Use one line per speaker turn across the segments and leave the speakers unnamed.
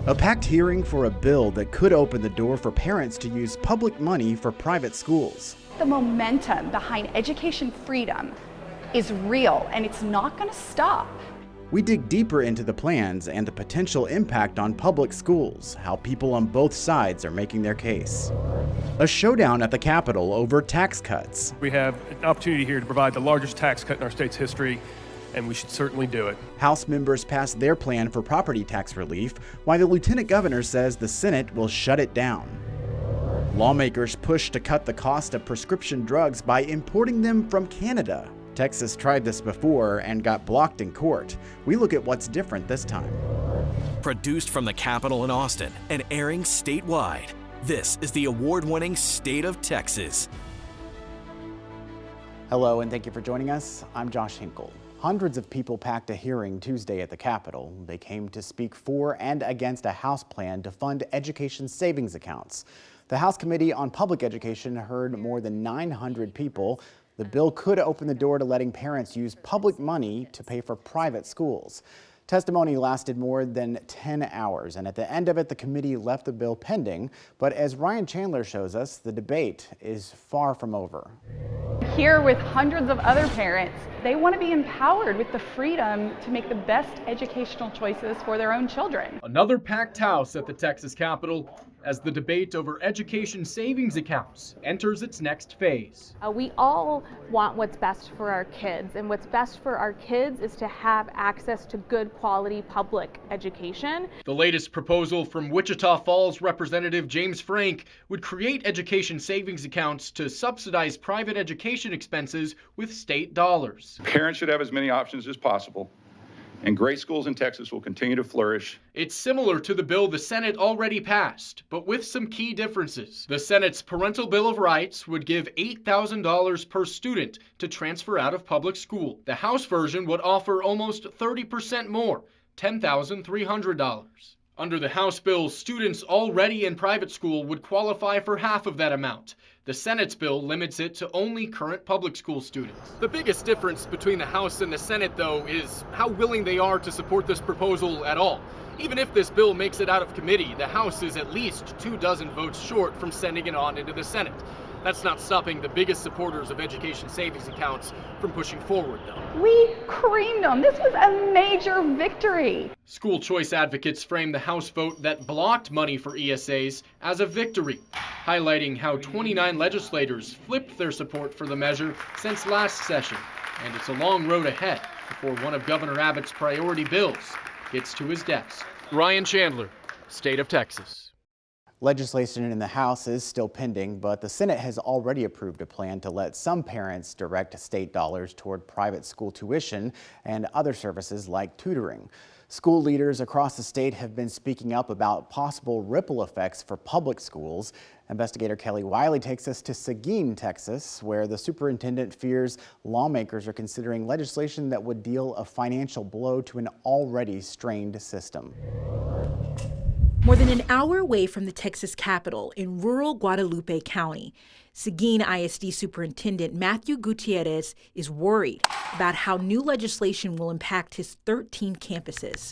A packed hearing for a bill that could open the door for parents to use public money for private schools.
The momentum behind education freedom is real, and it's not going to stop.
We dig deeper into the plans and the potential impact on public schools, how people on both sides are making their case. A showdown at the Capitol over tax cuts.
We have an opportunity here to provide the largest tax cut in our state's history, and we should certainly do it.
House members passed their plan for property tax relief, while the lieutenant governor says the Senate will shut it down. Lawmakers push to cut the cost of prescription drugs by importing them from Canada. Texas tried this before and got blocked in court. We look at what's different this time.
Produced from the Capitol in Austin and airing statewide, this is the award-winning State of Texas.
Hello, and thank you for joining us. I'm Josh Hinkle. Hundreds of people packed a hearing Tuesday at the Capitol. They came to speak for and against a House plan to fund education savings accounts. The House Committee on Public Education heard more than 900 people. The bill could open the door to letting parents use public money to pay for private schools. Testimony lasted more than 10 hours, and at the end of it, the committee left the bill pending. But as Ryan Chandler shows us, the debate is far from over.
Here with hundreds of other parents, they want to be empowered with the freedom to make the best educational choices for their own children.
Another packed house at the Texas Capitol as the debate over education savings accounts enters its next phase.
We all want what's best for our kids, and what's best for our kids is to have access to good quality public education.
The latest proposal from Wichita Falls Representative James Frank would create education savings accounts to subsidize private education expenses with state dollars.
Parents should have as many options as possible, and great schools in Texas will continue to flourish.
It's similar to the bill the Senate already passed, but with some key differences. The Senate's Parental Bill of Rights would give $8,000 per student to transfer out of public school. The House version would offer almost 30% more, $10,300. Under the House bill, students already in private school would qualify for half of that amount. The Senate's bill limits it to only current public school students. The biggest difference between the House and the Senate, though, is how willing they are to support this proposal at all. Even if this bill makes it out of committee, the House is at least 24 votes short from sending it on into the Senate. That's not stopping the biggest supporters of education savings accounts from pushing forward, though.
We creamed them. This was a major victory.
School choice advocates frame the House vote that blocked money for ESAs as a victory, highlighting how 29 legislators flipped their support for the measure since last session. And it's a long road ahead before one of Governor Abbott's priority bills gets to his desk. Ryan Chandler, State of Texas.
Legislation in the House is still pending, but the Senate has already approved a plan to let some parents direct state dollars toward private school tuition and other services like tutoring. School leaders across the state have been speaking up about possible ripple effects for public schools. Investigator Kelly Wiley takes us to Seguin, Texas, where the superintendent fears lawmakers are considering legislation that would deal a financial blow to an already strained system.
More than an hour away from the Texas Capitol in rural Guadalupe County, Seguin ISD Superintendent Matthew Gutierrez is worried about how new legislation will impact his 13 campuses.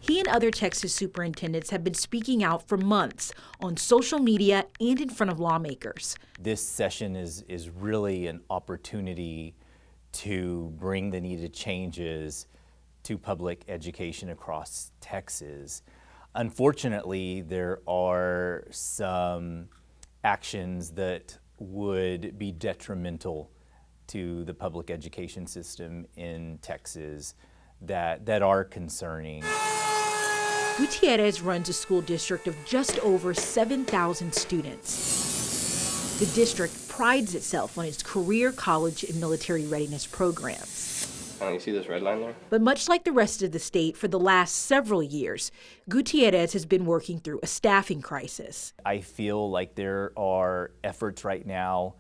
He and other Texas superintendents have been speaking out for months on social media and in front of lawmakers.
This session is really an opportunity to bring the needed changes to public education across Texas. Unfortunately, there are some actions that would be detrimental to the public education system in Texas that are concerning.
Gutierrez runs a school district of just over 7,000 students. The district prides itself on its career, college, and military readiness programs.
You see this red line there?
But much like the rest of the state for the last several years, Gutierrez has been working through a staffing crisis.
I feel like there are efforts right now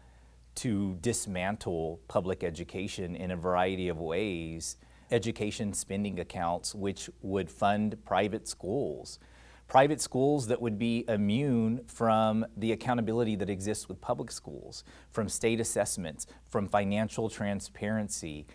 to dismantle public education in a variety of ways. Education spending accounts which would fund private schools that would be immune from the accountability that exists with public schools, from state assessments, from financial transparency,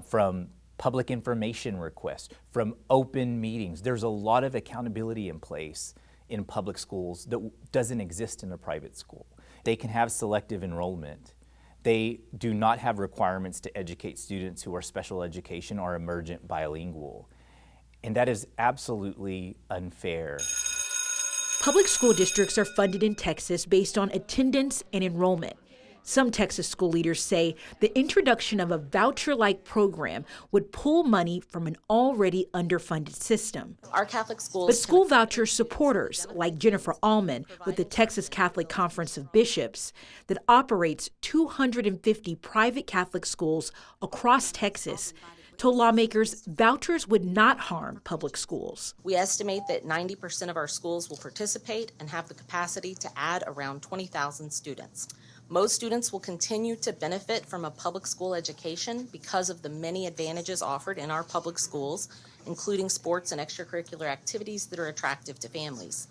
from public information requests, from open meetings. There's a lot of accountability in place in public schools that doesn't exist in a private school. They can have selective enrollment. They do not have requirements to educate students who are special education or emergent bilingual. And that is absolutely unfair.
Public school districts are funded in Texas based on attendance and enrollment. Some Texas school leaders say the introduction of a voucher-like program would pull money from an already underfunded system.
Our Catholic schools.
But school voucher supporters, like Jennifer Allman with the Texas Catholic Conference of Bishops, that operates 250 private Catholic schools across Texas, told lawmakers vouchers would not harm public schools.
We estimate that 90% of our schools will participate and have the capacity to add around 20,000 students. Most students will continue to benefit from a public school education because of the many advantages offered in our public schools, including sports and extracurricular activities that are attractive to families.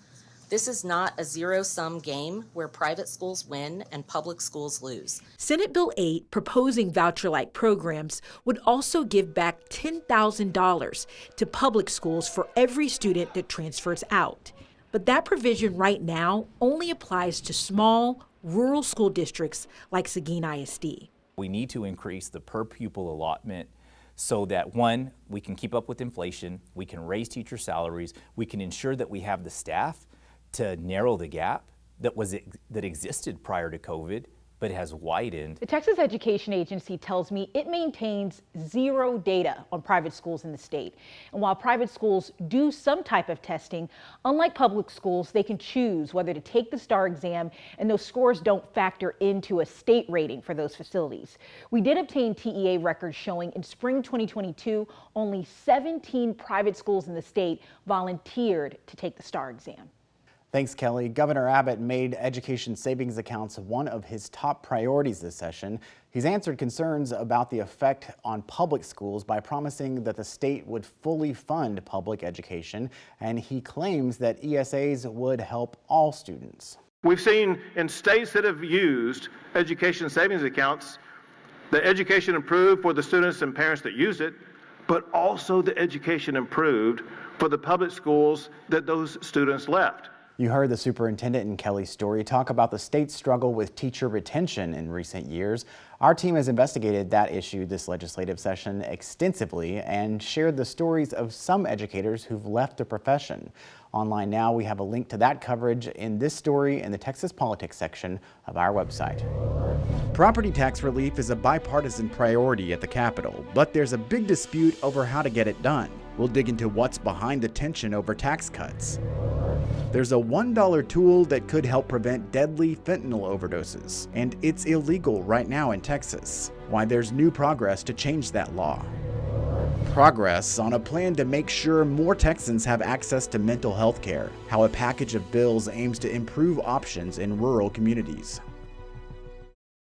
This is not a zero-sum game where private schools win and public schools lose.
Senate Bill 8, proposing voucher-like programs, would also give back $10,000 to public schools for every student that transfers out. But that provision right now only applies to small, rural school districts like Seguin ISD.
We need to increase the per pupil allotment so that, one, we can keep up with inflation, we can raise teacher salaries, we can ensure that we have the staff to narrow the gap that existed prior to COVID, but has widened.
The Texas Education Agency tells me it maintains zero data on private schools in the state. And while private schools do some type of testing, unlike public schools, they can choose whether to take the STAR exam, and those scores don't factor into a state rating for those facilities. We did obtain TEA records showing in spring 2022, only 17 private schools in the state volunteered to take the STAR exam.
Thanks, Kelly. Governor Abbott made education savings accounts one of his top priorities this session. He's answered concerns about the effect on public schools by promising that the state would fully fund public education, and he claims that ESAs would help all students.
We've seen in states that have used education savings accounts, the education improved for the students and parents that used it, but also the education improved for the public schools that those students left.
You heard the superintendent in Kelly's story talk about the state's struggle with teacher retention in recent years. Our team has investigated that issue this legislative session extensively and shared the stories of some educators who've left the profession. Online now, we have a link to that coverage in this story in the Texas Politics section of our website. Property tax relief is a bipartisan priority at the Capitol, but there's a big dispute over how to get it done. We'll dig into what's behind the tension over tax cuts. There's a $1 tool that could help prevent deadly fentanyl overdoses, and it's illegal right now in Texas. Why there's new progress to change that law. Progress on a plan to make sure more Texans have access to mental health care. How a package of bills aims to improve options in rural communities.